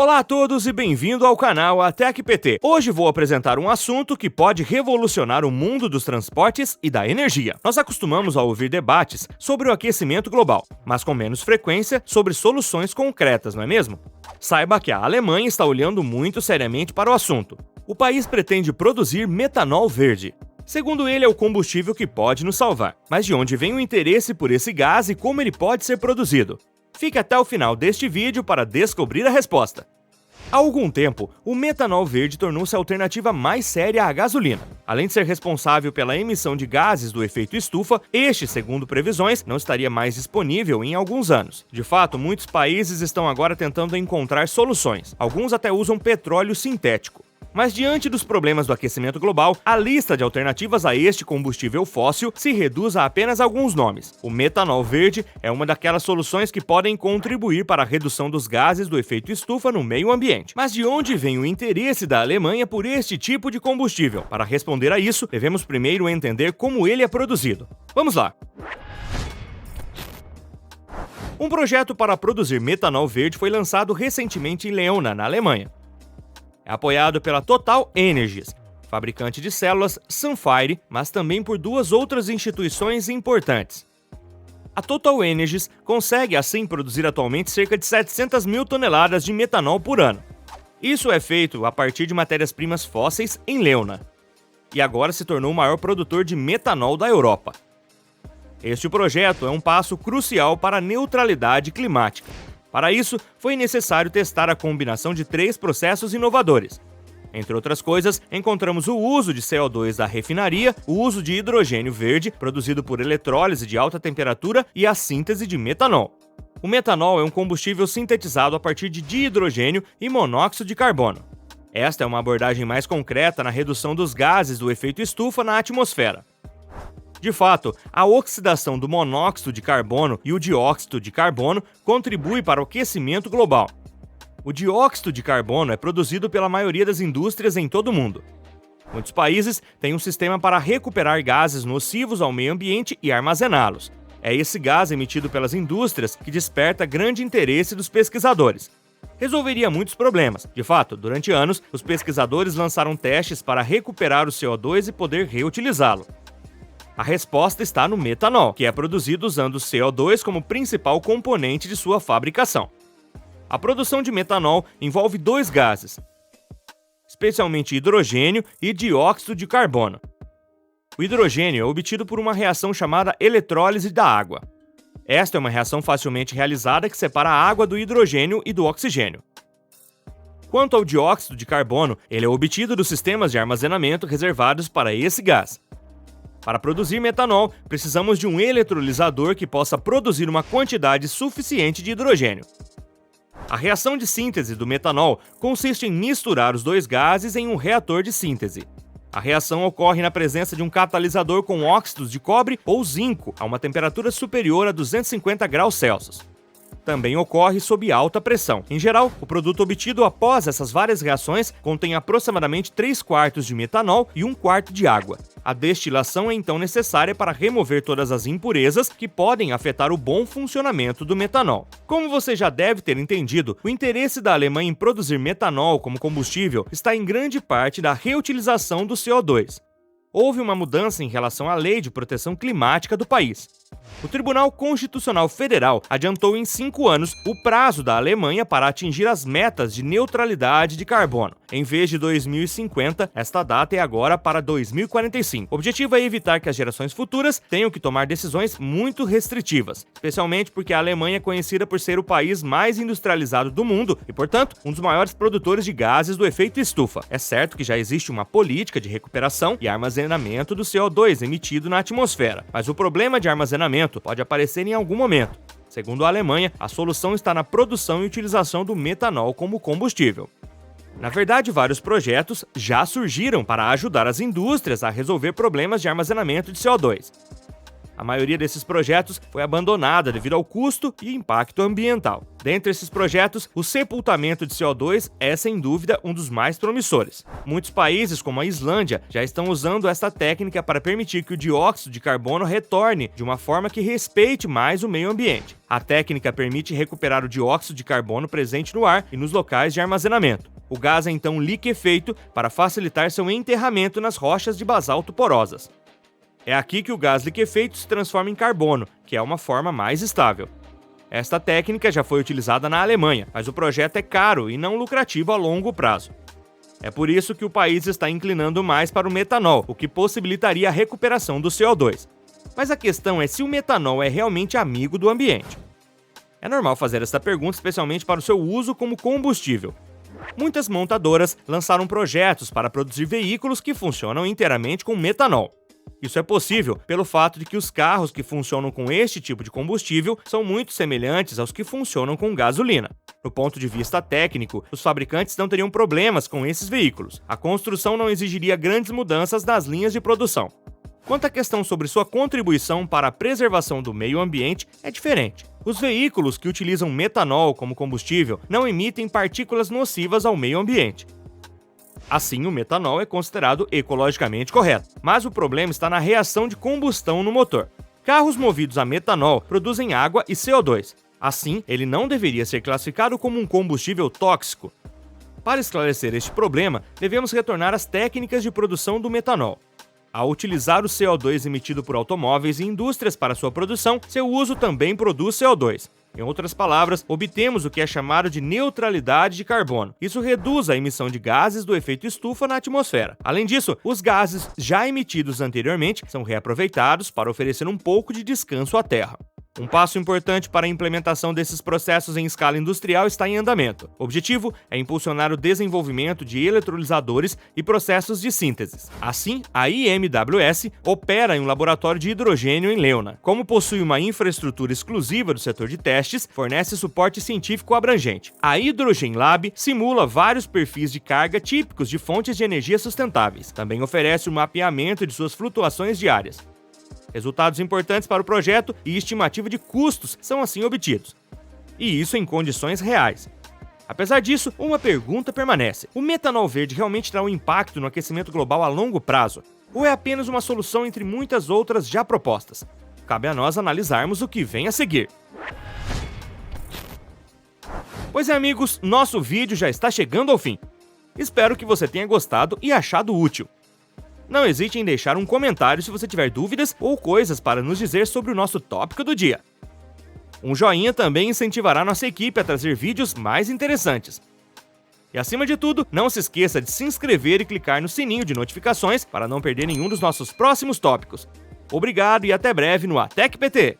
Olá a todos e bem-vindo ao canal ATECPT. Hoje vou apresentar um assunto que pode revolucionar o mundo dos transportes e da energia. Nós acostumamos a ouvir debates sobre o aquecimento global, mas com menos frequência sobre soluções concretas, não é mesmo? Saiba que a Alemanha está olhando muito seriamente para o assunto. O país pretende produzir metanol verde. Segundo ele, é o combustível que pode nos salvar. Mas de onde vem o interesse por esse gás e como ele pode ser produzido? Fique até o final deste vídeo para descobrir a resposta. Há algum tempo, o metanol verde tornou-se a alternativa mais séria à gasolina. Além de ser responsável pela emissão de gases do efeito estufa, este, segundo previsões, não estaria mais disponível em alguns anos. De fato, muitos países estão agora tentando encontrar soluções. Alguns até usam petróleo sintético. Mas diante dos problemas do aquecimento global, a lista de alternativas a este combustível fóssil se reduz a apenas alguns nomes. O metanol verde é uma daquelas soluções que podem contribuir para a redução dos gases do efeito estufa no meio ambiente. Mas de onde vem o interesse da Alemanha por este tipo de combustível? Para responder a isso, devemos primeiro entender como ele é produzido. Vamos lá! Um projeto para produzir metanol verde foi lançado recentemente em Leuna, na Alemanha. É apoiado pela Total Energies, fabricante de células Sunfire, mas também por duas outras instituições importantes. A Total Energies consegue assim produzir atualmente cerca de 700 mil toneladas de metanol por ano. Isso é feito a partir de matérias-primas fósseis em Leuna, e agora se tornou o maior produtor de metanol da Europa. Este projeto é um passo crucial para a neutralidade climática. Para isso, foi necessário testar a combinação de 3 processos inovadores. Entre outras coisas, encontramos o uso de CO2 da refinaria, o uso de hidrogênio verde, produzido por eletrólise de alta temperatura, e a síntese de metanol. O metanol é um combustível sintetizado a partir de dihidrogênio e monóxido de carbono. Esta é uma abordagem mais concreta na redução dos gases do efeito estufa na atmosfera. De fato, a oxidação do monóxido de carbono e o dióxido de carbono contribui para o aquecimento global. O dióxido de carbono é produzido pela maioria das indústrias em todo o mundo. Muitos países têm um sistema para recuperar gases nocivos ao meio ambiente e armazená-los. É esse gás emitido pelas indústrias que desperta grande interesse dos pesquisadores. Resolveria muitos problemas. De fato, durante anos, os pesquisadores lançaram testes para recuperar o CO2 e poder reutilizá-lo. A resposta está no metanol, que é produzido usando o CO2 como principal componente de sua fabricação. A produção de metanol envolve 2 gases, especialmente hidrogênio e dióxido de carbono. O hidrogênio é obtido por uma reação chamada eletrólise da água. Esta é uma reação facilmente realizada que separa a água do hidrogênio e do oxigênio. Quanto ao dióxido de carbono, ele é obtido dos sistemas de armazenamento reservados para esse gás. Para produzir metanol, precisamos de um eletrolisador que possa produzir uma quantidade suficiente de hidrogênio. A reação de síntese do metanol consiste em misturar os 2 gases em um reator de síntese. A reação ocorre na presença de um catalisador com óxidos de cobre ou zinco a uma temperatura superior a 250 graus Celsius. Também ocorre sob alta pressão. Em geral, o produto obtido após essas várias reações contém aproximadamente 3/4 de metanol e 1/4 de água. A destilação é então necessária para remover todas as impurezas que podem afetar o bom funcionamento do metanol. Como você já deve ter entendido, o interesse da Alemanha em produzir metanol como combustível está em grande parte da reutilização do CO2. Houve uma mudança em relação à Lei de Proteção Climática do país. O Tribunal Constitucional Federal adiantou em 5 anos o prazo da Alemanha para atingir as metas de neutralidade de carbono. Em vez de 2050, esta data é agora para 2045. O objetivo é evitar que as gerações futuras tenham que tomar decisões muito restritivas, especialmente porque a Alemanha é conhecida por ser o país mais industrializado do mundo e, portanto, um dos maiores produtores de gases do efeito estufa. É certo que já existe uma política de recuperação e armazenamento do CO2 emitido na atmosfera, mas o problema de armazenamento pode aparecer em algum momento. Segundo a Alemanha, a solução está na produção e utilização do metanol como combustível. Na verdade, vários projetos já surgiram para ajudar as indústrias a resolver problemas de armazenamento de CO2. A maioria desses projetos foi abandonada devido ao custo e impacto ambiental. Dentre esses projetos, o sepultamento de CO2 é, sem dúvida, um dos mais promissores. Muitos países, como a Islândia, já estão usando esta técnica para permitir que o dióxido de carbono retorne de uma forma que respeite mais o meio ambiente. A técnica permite recuperar o dióxido de carbono presente no ar e nos locais de armazenamento. O gás é então liquefeito para facilitar seu enterramento nas rochas de basalto porosas. É aqui que o gás liquefeito se transforma em carbono, que é uma forma mais estável. Esta técnica já foi utilizada na Alemanha, mas o projeto é caro e não lucrativo a longo prazo. É por isso que o país está inclinando mais para o metanol, o que possibilitaria a recuperação do CO2. Mas a questão é se o metanol é realmente amigo do ambiente. É normal fazer esta pergunta, especialmente para o seu uso como combustível. Muitas montadoras lançaram projetos para produzir veículos que funcionam inteiramente com metanol. Isso é possível pelo fato de que os carros que funcionam com este tipo de combustível são muito semelhantes aos que funcionam com gasolina. Do ponto de vista técnico, os fabricantes não teriam problemas com esses veículos. A construção não exigiria grandes mudanças nas linhas de produção. Quanto à questão sobre sua contribuição para a preservação do meio ambiente, é diferente. Os veículos que utilizam metanol como combustível não emitem partículas nocivas ao meio ambiente. Assim, o metanol é considerado ecologicamente correto. Mas o problema está na reação de combustão no motor. Carros movidos a metanol produzem água e CO2. Assim, ele não deveria ser classificado como um combustível tóxico. Para esclarecer este problema, devemos retornar às técnicas de produção do metanol. Ao utilizar o CO2 emitido por automóveis e indústrias para sua produção, seu uso também produz CO2. Em outras palavras, obtemos o que é chamado de neutralidade de carbono. Isso reduz a emissão de gases do efeito estufa na atmosfera. Além disso, os gases já emitidos anteriormente são reaproveitados para oferecer um pouco de descanso à Terra. Um passo importante para a implementação desses processos em escala industrial está em andamento. O objetivo é impulsionar o desenvolvimento de eletrolisadores e processos de síntese. Assim, a IMWS opera em um laboratório de hidrogênio em Leuna. Como possui uma infraestrutura exclusiva do setor de testes, fornece suporte científico abrangente. A Hydrogen Lab simula vários perfis de carga típicos de fontes de energia sustentáveis. Também oferece o mapeamento de suas flutuações diárias. Resultados importantes para o projeto e estimativa de custos são assim obtidos. E isso em condições reais. Apesar disso, uma pergunta permanece: o metanol verde realmente terá um impacto no aquecimento global a longo prazo? Ou é apenas uma solução entre muitas outras já propostas? Cabe a nós analisarmos o que vem a seguir. Pois é, amigos, nosso vídeo já está chegando ao fim. Espero que você tenha gostado e achado útil. Não hesite em deixar um comentário se você tiver dúvidas ou coisas para nos dizer sobre o nosso tópico do dia. Um joinha também incentivará nossa equipe a trazer vídeos mais interessantes. E acima de tudo, não se esqueça de se inscrever e clicar no sininho de notificações para não perder nenhum dos nossos próximos tópicos. Obrigado e até breve no ATEC PT!